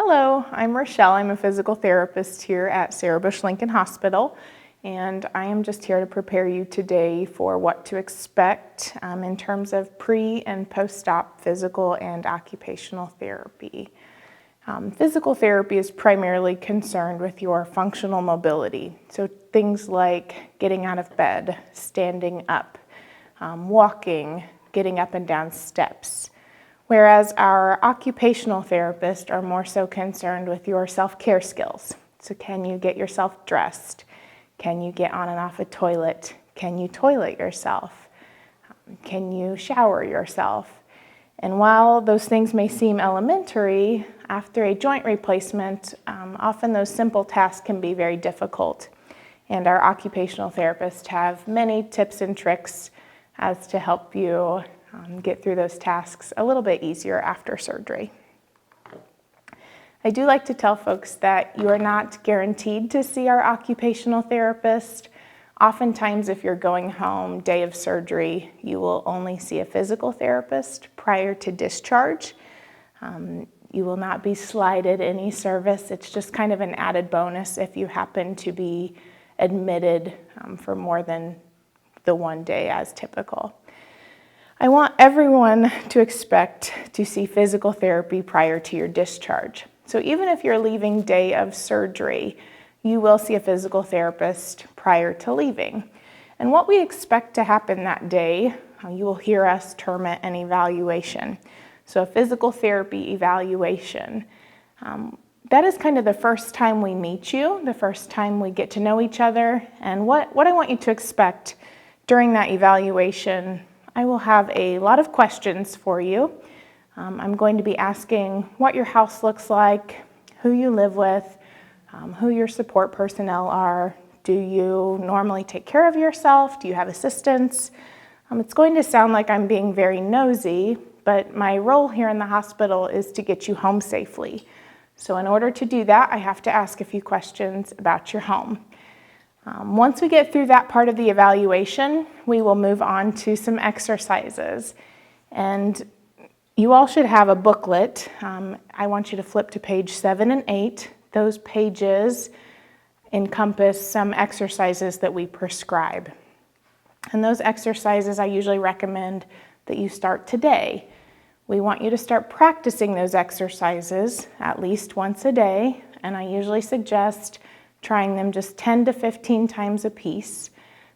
Hello, I'm Rochelle. I'm a physical therapist here at Sarah Bush Lincoln Hospital, and I am just here to prepare you today for what to expect in terms of pre- and post-op physical and occupational therapy. Physical therapy is primarily concerned with your functional mobility, so things like getting out of bed, standing up, walking, getting up and down steps. Whereas our occupational therapists are more so concerned with your self-care skills. So can you get yourself dressed? Can you get on and off a toilet? Can you toilet yourself? Can you shower yourself? And while those things may seem elementary, after a joint replacement, often those simple tasks can be very difficult. And our occupational therapists have many tips and tricks as to help you get through those tasks a little bit easier after surgery. I do like to tell folks that you are not guaranteed to see our occupational therapist. Oftentimes, if you're going home day of surgery, you will only see a physical therapist prior to discharge. You will not be slided any service. It's just kind of an added bonus if you happen to be admitted for more than the one day as typical. I want everyone to expect to see physical therapy prior to your discharge. So even if you're leaving day of surgery, you will see a physical therapist prior to leaving. And what we expect to happen that day, you will hear us term it an evaluation. So a physical therapy evaluation. That is kind of the first time we meet you, the first time we get to know each other. And what I want you to expect during that evaluation, I will have a lot of questions for you. I'm going to be asking what your house looks like, who you live with, who your support personnel are. Do you normally take care of yourself? Do you have assistants? It's going to sound like I'm being very nosy, but my role here in the hospital is to get you home safely. So in order to do that, I have to ask a few questions about your home. Once we get through that part of the evaluation, we will move on to some exercises. And you all should have a booklet. I want you to flip to page 7 and 8. Those pages encompass some exercises that we prescribe. And those exercises I usually recommend that you start today. We want you to start practicing those exercises at least once a day, and I usually suggest trying them just 10 to 15 times a piece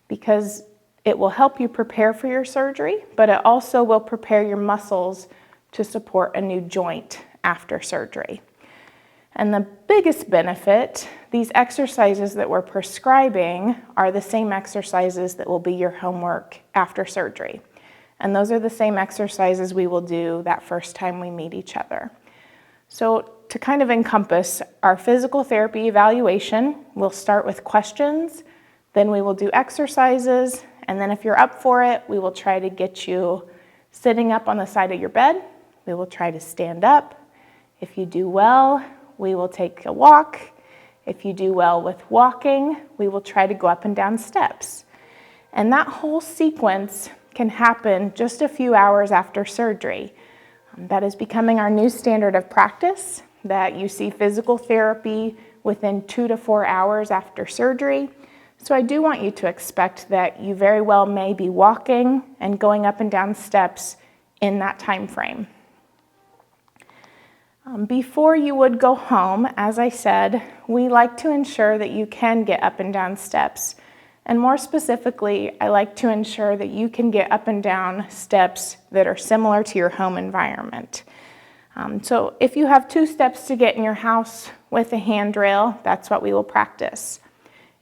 because it will help you prepare for your surgery, but it also will prepare your muscles to support a new joint after surgery. And the biggest benefit, these exercises that we're prescribing are the same exercises that will be your homework after surgery. And those are the same exercises we will do that first time we meet each other. So to kind of encompass our physical therapy evaluation, we'll start with questions, then we will do exercises, and then if you're up for it, we will try to get you sitting up on the side of your bed. We will try to stand up. If you do well, we will take a walk. If you do well with walking, we will try to go up and down steps. And that whole sequence can happen just a few hours after surgery. That is becoming our new standard of practice, that you see physical therapy within 2 to 4 hours after surgery. So I do want you to expect that you very well may be walking and going up and down steps in that time frame. Before you would go home, as I said, we like to ensure that you can get up and down steps. And more specifically, I like to ensure that you can get up and down steps that are similar to your home environment. So if you have 2 steps to get in your house with a handrail, that's what we will practice.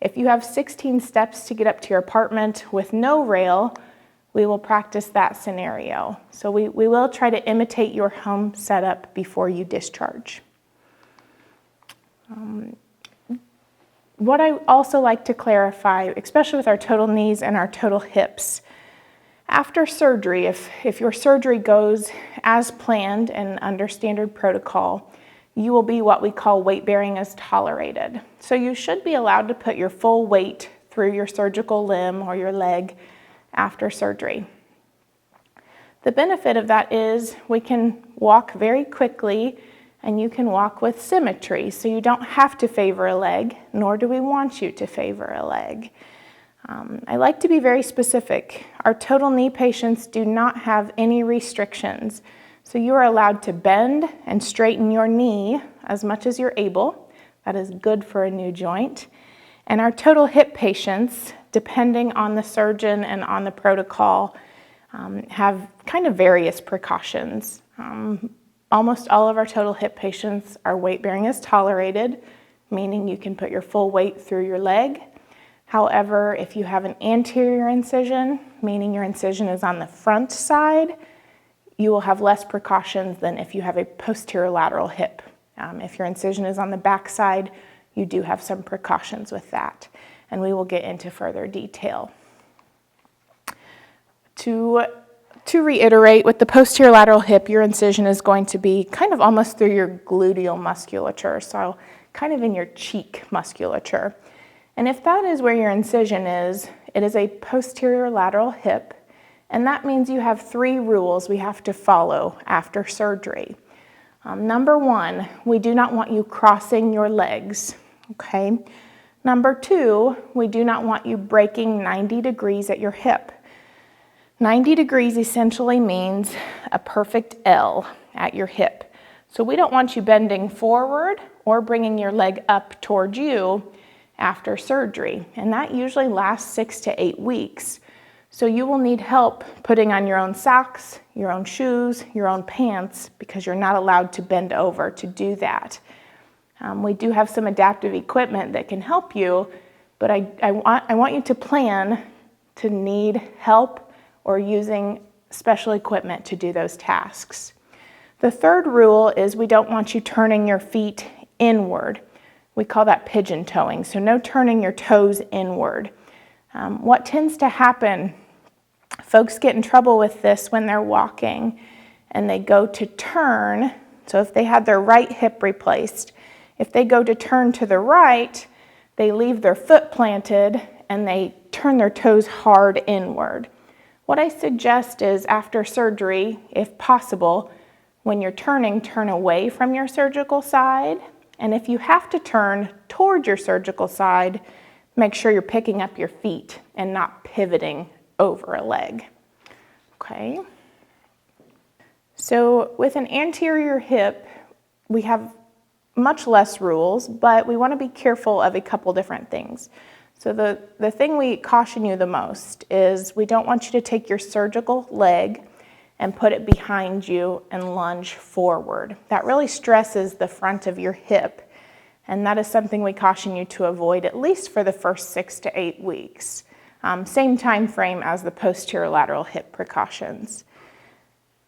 If you have 16 steps to get up to your apartment with no rail, we will practice that scenario. So we will try to imitate your home setup before you discharge. What I also like to clarify, especially with our total knees and our total hips, after surgery, if your surgery goes as planned and under standard protocol, you will be what we call weight bearing as tolerated. So you should be allowed to put your full weight through your surgical limb or your leg after surgery. The benefit of that is we can walk very quickly and you can walk with symmetry. So you don't have to favor a leg, nor do we want you to favor a leg. I like to be very specific. Our total knee patients do not have any restrictions. So you are allowed to bend and straighten your knee as much as you're able. That is good for a new joint. And our total hip patients, depending on the surgeon and on the protocol, have kind of various precautions. Almost all of our total hip patients are weight bearing as tolerated, meaning you can put your full weight through your leg. However, if you have an anterior incision, meaning your incision is on the front side, you will have less precautions than if you have a posterior lateral hip. If your incision is on the back side, you do have some precautions with that, and we will get into further detail. To reiterate, with the posterior lateral hip, your incision is going to be kind of almost through your gluteal musculature, so kind of in your cheek musculature. And if that is where your incision is, it is a posterior lateral hip, and that means you have 3 rules we have to follow after surgery. Number 1, we do not want you crossing your legs, okay? Number 2, we do not want you breaking 90 degrees at your hip. 90 degrees essentially means a perfect L at your hip. So we don't want you bending forward or bringing your leg up towards you after surgery, and that usually lasts 6 to 8 weeks. So you will need help putting on your own socks, your own shoes, your own pants, because you're not allowed to bend over to do that. We do have some adaptive equipment that can help you, but I want you to plan to need help or using special equipment to do those tasks. The third rule is we don't want you turning your feet inward. We call that pigeon toeing, so no turning your toes inward. What tends to happen, folks get in trouble with this when they're walking and they go to turn. So if they had their right hip replaced, if they go to turn to the right, they leave their foot planted and they turn their toes hard inward. What I suggest is after surgery, if possible, when you're turning, turn away from your surgical side. And if you have to turn toward your surgical side, make sure you're picking up your feet and not pivoting over a leg. Okay? So with an anterior hip, we have much less rules, but we want to be careful of a couple different things. So the thing we caution you the most is we don't want you to take your surgical leg and put it behind you and lunge forward. That really stresses the front of your hip, and that is something we caution you to avoid at least for the first 6 to 8 weeks. Same time frame as the posterior lateral hip precautions.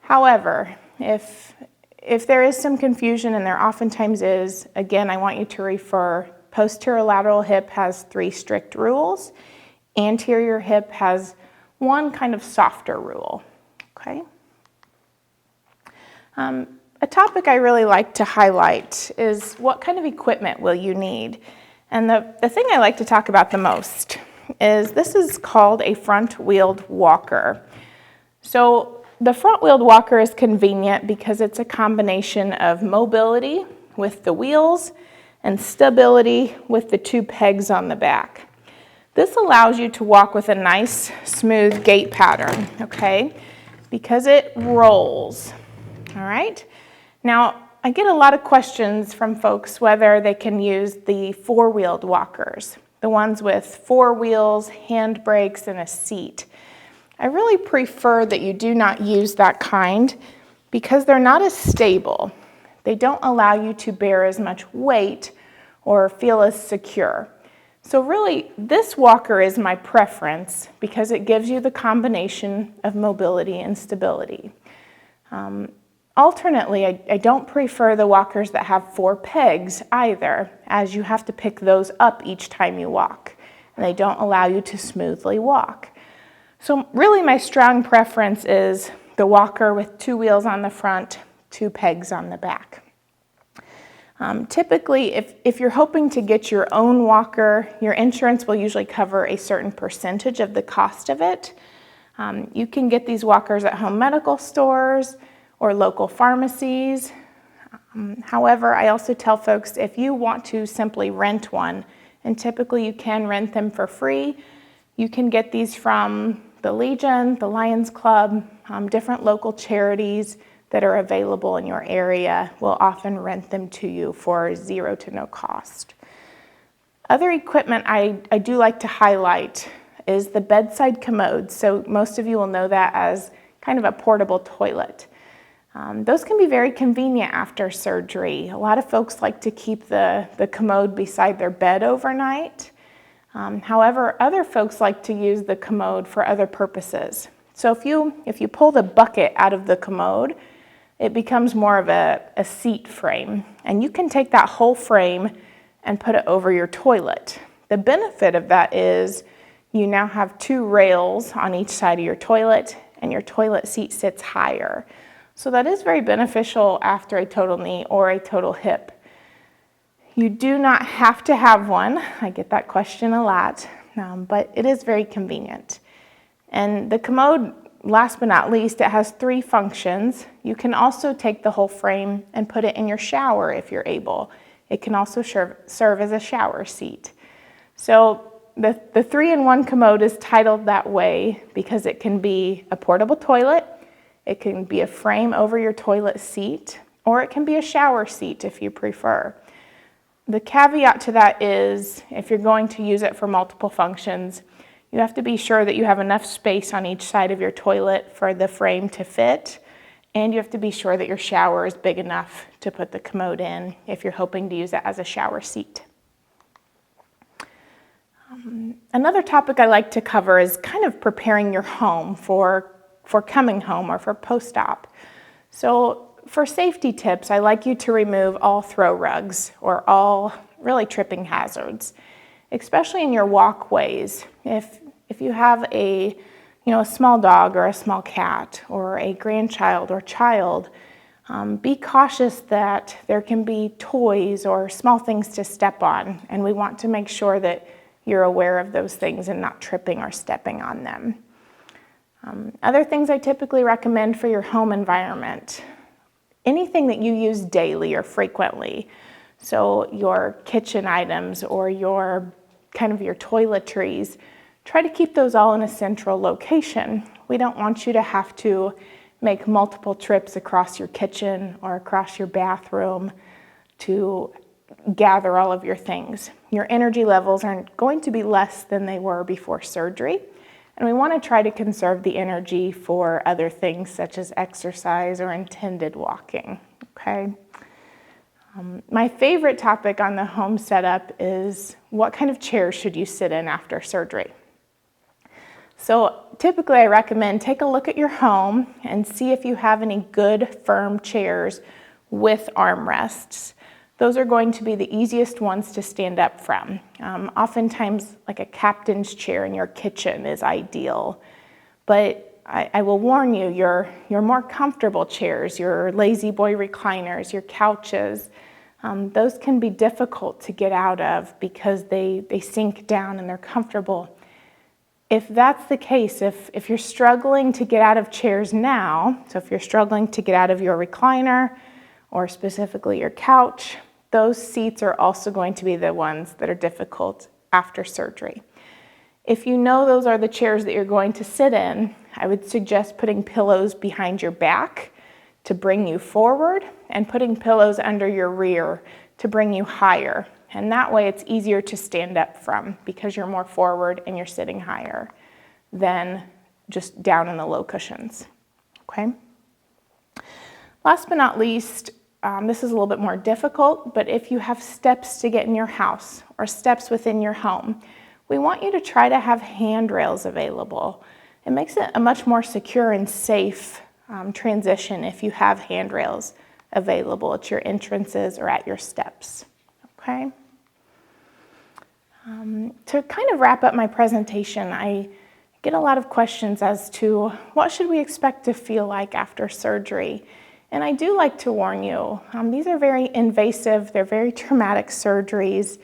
However, if there is some confusion, and there oftentimes is, again, I want you to refer. Posterior lateral hip has 3 strict rules. Anterior hip has 1 kind of softer rule. Okay? A topic I really like to highlight is what kind of equipment will you need? And the thing I like to talk about the most is this is called a front-wheeled walker. So the front-wheeled walker is convenient because it's a combination of mobility with the wheels and stability with the 2 pegs on the back. This allows you to walk with a nice, smooth gait pattern, okay? Because it rolls, all right? Now, I get a lot of questions from folks whether they can use the 4-wheeled walkers, the ones with 4 wheels, hand brakes, and a seat. I really prefer that you do not use that kind because they're not as stable. They don't allow you to bear as much weight or feel as secure. So really, this walker is my preference because it gives you the combination of mobility and stability. Alternately, I don't prefer the walkers that have 4 pegs either, as you have to pick those up each time you walk, and they don't allow you to smoothly walk. So really my strong preference is the walker with 2 wheels on the front, 2 pegs on the back. Typically, if you're hoping to get your own walker, your insurance will usually cover a certain percentage of the cost of it. You can get these walkers at home medical stores or local pharmacies. However, I also tell folks if you want to simply rent one, and typically you can rent them for free, you can get these from the Legion, the Lions Club, different local charities that are available in your area will often rent them to you for zero to no cost. Other equipment I do like to highlight is the bedside commode. So most of you will know that as kind of a portable toilet. Those can be very convenient after surgery. A lot of folks like to keep the commode beside their bed overnight. However, other folks like to use the commode for other purposes. So if you pull the bucket out of the commode, it becomes more of a seat frame. And you can take that whole frame and put it over your toilet. The benefit of that is you now have two rails on each side of your toilet, and your toilet seat sits higher. So that is very beneficial after a total knee or a total hip. You do not have to have one. I get that question a lot, but it is very convenient. And the commode, last but not least, it has 3 functions. You can also take the whole frame and put it in your shower if you're able. It can also serve as a shower seat. So the 3-in-1 commode is titled that way because it can be a portable toilet, it can be a frame over your toilet seat, or it can be a shower seat if you prefer. The caveat to that is if you're going to use it for multiple functions, you have to be sure that you have enough space on each side of your toilet for the frame to fit, and you have to be sure that your shower is big enough to put the commode in if you're hoping to use it as a shower seat. Another topic I like to cover is kind of preparing your home for coming home or for post-op. So for safety tips, I like you to remove all throw rugs or all really tripping hazards, especially in your walkways. If you have a small dog or a small cat or a grandchild or child, be cautious that there can be toys or small things to step on, and we want to make sure that you're aware of those things and not tripping or stepping on them. Other things I typically recommend for your home environment, anything that you use daily or frequently. So your kitchen items or your toiletries, try to keep those all in a central location. We don't want you to have to make multiple trips across your kitchen or across your bathroom to gather all of your things. Your energy levels are going to be less than they were before surgery, and we want to try to conserve the energy for other things such as exercise or intended walking, okay? My favorite topic on the home setup is what kind of chair should you sit in after surgery? So typically I recommend take a look at your home and see if you have any good firm chairs with armrests. Those are going to be the easiest ones to stand up from. Oftentimes, like a captain's chair in your kitchen is ideal. But I will warn you, your more comfortable chairs, your lazy boy recliners, your couches, those can be difficult to get out of because they sink down and they're comfortable. If that's the case, if you're struggling to get out of chairs now, so if you're struggling to get out of your recliner or specifically your couch, those seats are also going to be the ones that are difficult after surgery. If you know those are the chairs that you're going to sit in, I would suggest putting pillows behind your back to bring you forward and putting pillows under your rear to bring you higher. And that way it's easier to stand up from because you're more forward and you're sitting higher than just down in the low cushions, okay? Last but not least, this is a little bit more difficult, but if you have steps to get in your house or steps within your home, we want you to try to have handrails available. It makes it a much more secure and safe transition if you have handrails available at your entrances or at your steps, okay? To kind of wrap up my presentation, I get a lot of questions as to what should we expect to feel like after surgery. And I do like to warn you, these are very invasive, they're very traumatic surgeries.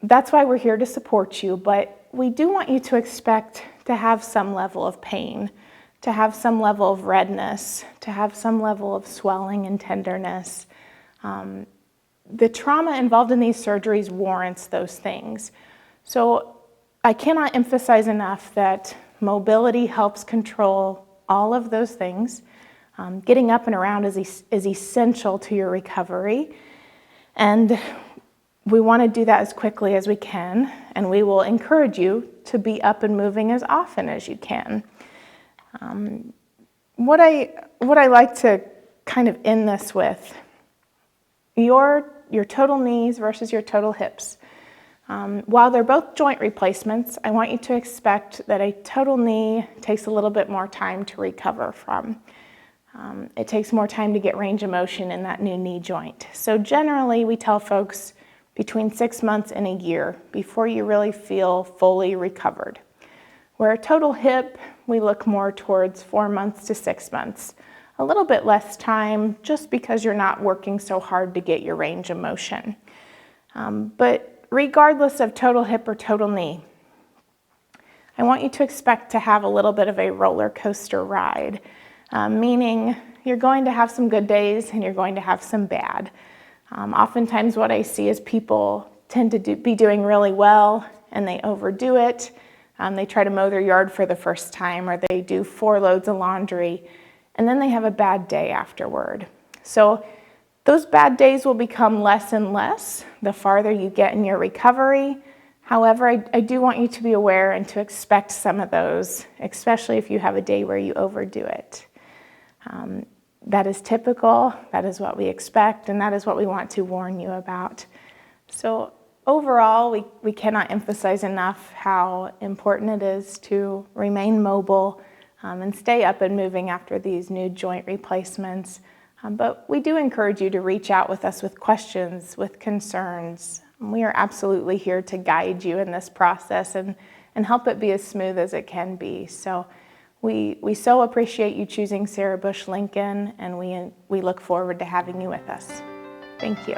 That's why we're here to support you, but we do want you to expect to have some level of pain, to have some level of redness, to have some level of swelling and tenderness. The trauma involved in these surgeries warrants those things. So I cannot emphasize enough that mobility helps control all of those things. Getting up and around is essential to your recovery. And we want to do that as quickly as we can, and we will encourage you to be up and moving as often as you can. What I like to kind of end this with, your total knees versus your total hips. While they're both joint replacements, I want you to expect that a total knee takes a little bit more time to recover from. It takes more time to get range of motion in that new knee joint. So generally, we tell folks between 6 months and a year before you really feel fully recovered. Where a total hip, we look more towards 4 months to 6 months. A little bit less time just because you're not working so hard to get your range of motion. But regardless of total hip or total knee, I want you to expect to have a little bit of a roller coaster ride, meaning you're going to have some good days and you're going to have some bad. Oftentimes what I see is people tend to be doing really well and they overdo it. They try to mow their yard for the first time, or they do 4 loads of laundry, and then they have a bad day afterward. So those bad days will become less and less the farther you get in your recovery. However, I do want you to be aware and to expect some of those, especially if you have a day where you overdo it. That is typical, that is what we expect, and that is what we want to warn you about. So overall, we cannot emphasize enough how important it is to remain mobile and stay up and moving after these new joint replacements. But we do encourage you to reach out with us with questions, with concerns. We are absolutely here to guide you in this process and help it be as smooth as it can be. So we so appreciate you choosing Sarah Bush Lincoln, and we look forward to having you with us. Thank you.